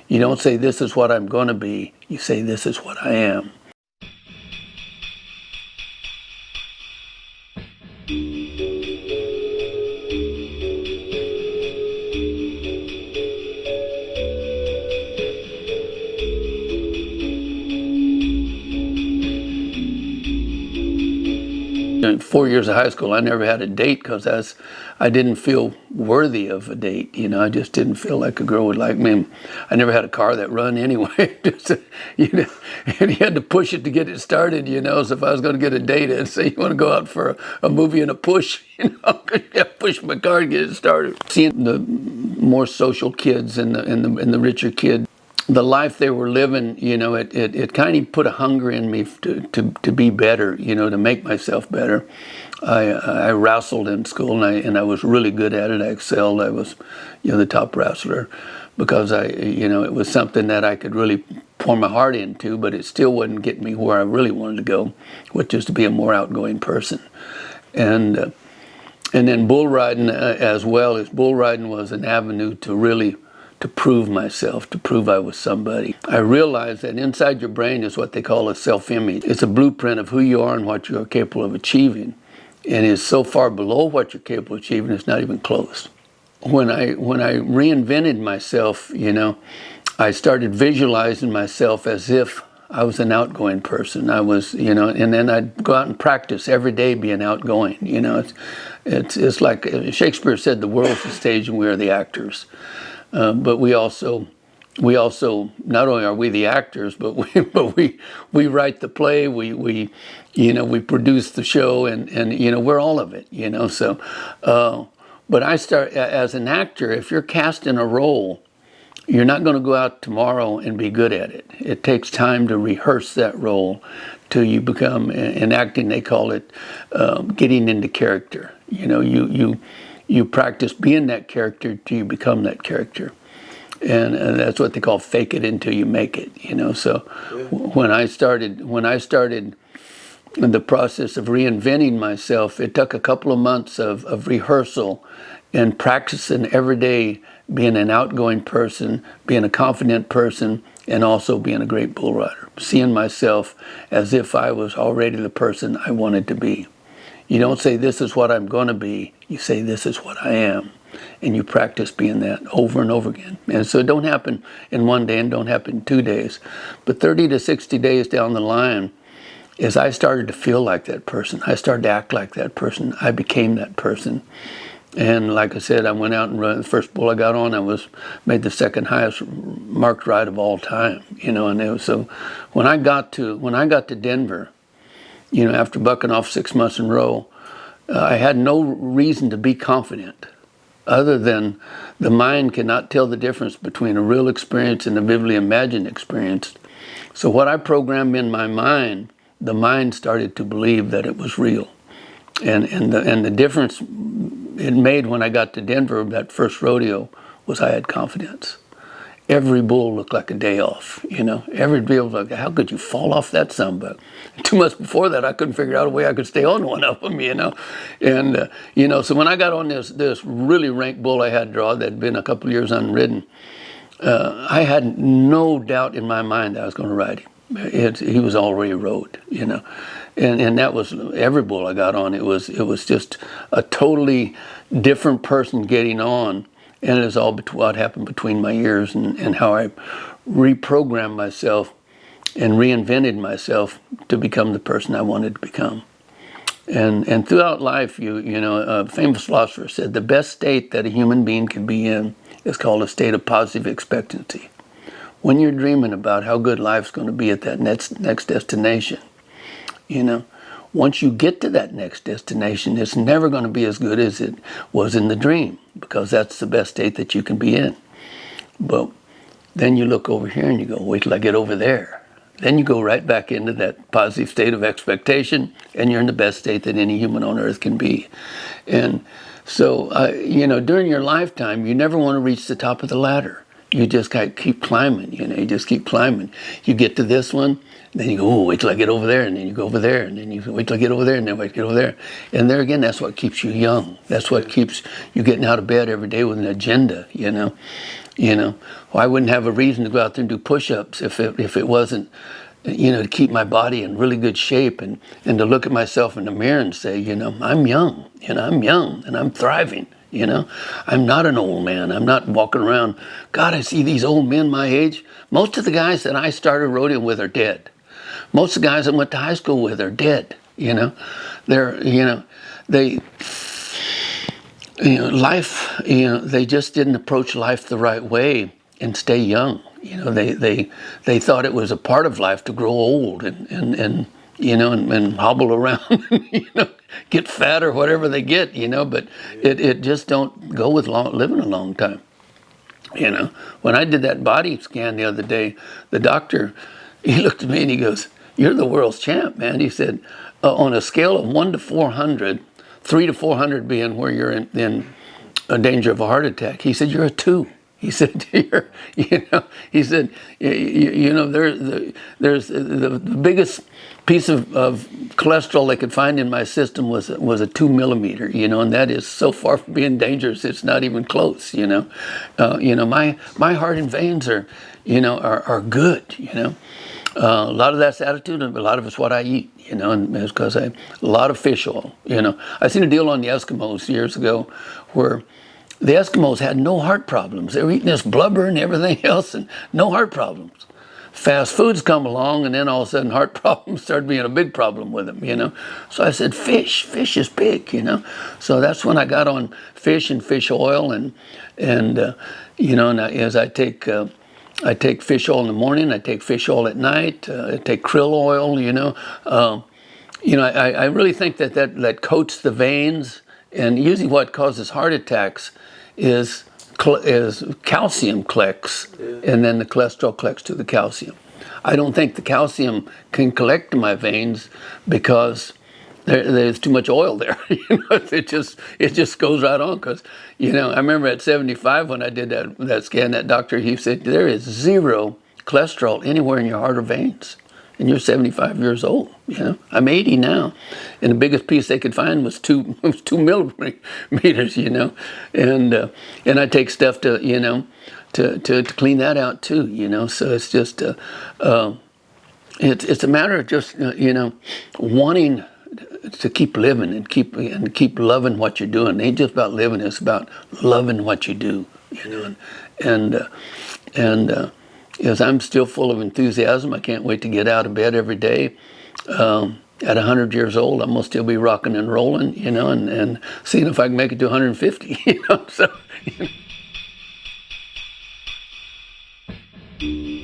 You don't say, this is what I'm going to be. You say, this is what I am. In 4 years of high school, I never had a date because I didn't feel worthy of a date. I just didn't feel like a girl would like me. I never had a car that run anyway. And you had to push it to get it started. So if I was going to get a date, I'd say, you want to go out for a movie and a push? I push my car to get it started. Seeing the more social kids and the richer kids, the life they were living, it kind of put a hunger in me to be better, to make myself better. I wrestled in school, and I was really good at it. I excelled. I was, the top wrestler because it was something that I could really pour my heart into, but it still wouldn't get me where I really wanted to go, which is to be a more outgoing person. And then bull riding as well. Bull riding was an avenue to prove myself, to prove I was somebody. I realized that inside your brain is what they call a self-image. It's a blueprint of who you are and what you are capable of achieving. And it's so far below what you're capable of achieving, it's not even close. When I reinvented myself, I started visualizing myself as if I was an outgoing person. I was, and then I'd go out and practice every day being outgoing. It's like Shakespeare said, the world's the stage and we are the actors. But we also not only are we the actors, but we write the play, we produce the show, and we're all of it. So, but I start as an actor. If you're cast in a role, you're not going to go out tomorrow and be good at it. It takes time to rehearse that role till you become. In acting, they call it getting into character. You practice being that character till you become that character. And that's what they call fake it until you make it, So when I started the process of reinventing myself, it took a couple of months of rehearsal and practicing every day being an outgoing person, being a confident person, and also being a great bull rider. Seeing myself as if I was already the person I wanted to be. You don't say, this is what I'm going to be. You say, this is what I am. And you practice being that over and over again. And so it don't happen in one day and don't happen in 2 days. But 30 to 60 days down the line, as I started to feel like that person, I started to act like that person, I became that person. And like I said, I went out and run the first bull I got on. Made the second highest marked ride of all time. And it was, so when I got to Denver, after bucking off 6 months in a row, I had no reason to be confident other than the mind cannot tell the difference between a real experience and a vividly imagined experience. So what I programmed in my mind, the mind started to believe that it was real. And the difference it made when I got to Denver, that first rodeo, was I had confidence. Every bull looked like a day off, Every bull was like, how could you fall off that sunbuck? 2 months before that, I couldn't figure out a way I could stay on one of them, And, so when I got on this really rank bull I had drawn that had been a couple of years unridden, I had no doubt in my mind that I was going to ride him. He was already rode, And that was every bull I got on. It was just a totally different person getting on. And it was all what happened between my ears and how I reprogrammed myself and reinvented myself to become the person I wanted to become. And throughout life, a famous philosopher said the best state that a human being can be in is called a state of positive expectancy. When you're dreaming about how good life's going to be at that next destination, once you get to that next destination, it's never going to be as good as it was in the dream, because that's the best state that you can be in. But then you look over here and you go, wait till I get over there. Then you go right back into that positive state of expectation, and you're in the best state that any human on earth can be. And so, during your lifetime, you never want to reach the top of the ladder. You just keep climbing, you just keep climbing. You get to this one, then you go, oh, wait till I get over there, and then you go over there, and then you wait till I get over there, and then wait till I get over there. And there again, that's what keeps you young. That's what keeps you getting out of bed every day with an agenda, You know, well, I wouldn't have a reason to go out there and do push-ups if it wasn't, you know, to keep my body in really good shape, and to look at myself in the mirror and say, you know, I'm young, you know, I'm young and I'm thriving, you know. I'm not an old man. I'm not walking around, God, I see these old men my age. Most of the guys that I started rodeo with are dead. Most of the guys I went to high school with are dead, you know. They're, you know, they, you know, life, you know, they just didn't approach life the right way and stay young. You know, they thought it was a part of life to grow old and you know, and hobble around, you know, get fat or whatever they get, you know, but it just don't go with living a long time. You know, when I did that body scan the other day, the doctor, he looked at me and he goes, "You're the world's champ, man." He said, on a scale of 1 to 400, 3 to 400 being where you're in a danger of a heart attack, he said, "You're a 2." He said, you know, he said, you know, there's the biggest piece of cholesterol they could find in my system was a 2 millimeter, you know, and that is so far from being dangerous, it's not even close, you know. You know, my heart and veins are, you know, are good, you know. A lot of that's attitude, and a lot of it's what I eat, you know, and it's because a lot of fish oil, you know. I seen a deal on the Eskimos years ago where the Eskimos had no heart problems. They were eating this blubber and everything else and no heart problems. Fast foods come along, and then all of a sudden heart problems started being a big problem with them, you know. So I said, fish is big, you know. So that's when I got on fish and fish oil, and you know, and as I take fish oil in the morning, I take fish oil at night, I take krill oil, you know. You know, I really think that coats the veins, and usually what causes heart attacks is calcium collects, and then the cholesterol collects to the calcium. I don't think the calcium can collect to my veins because there's too much oil there. You know, it just goes right on. Because, you know, I remember at 75 when I did that scan, that doctor, he said there is 0 cholesterol anywhere in your heart or veins, and you're 75 years old. You know, I'm 80 now, and the biggest piece they could find was 2 millimeters. You know, and I take stuff to, you know, to clean that out too. You know, so it's just it's a matter of just you know, wanting to keep living and keep loving what you're doing. It ain't just about living; it's about loving what you do. You know, and yes, I'm still full of enthusiasm. I can't wait to get out of bed every day. At 100 years old, I'm gonna still be rocking and rolling, you know, and seeing if I can make it to 150, you know. So. You know.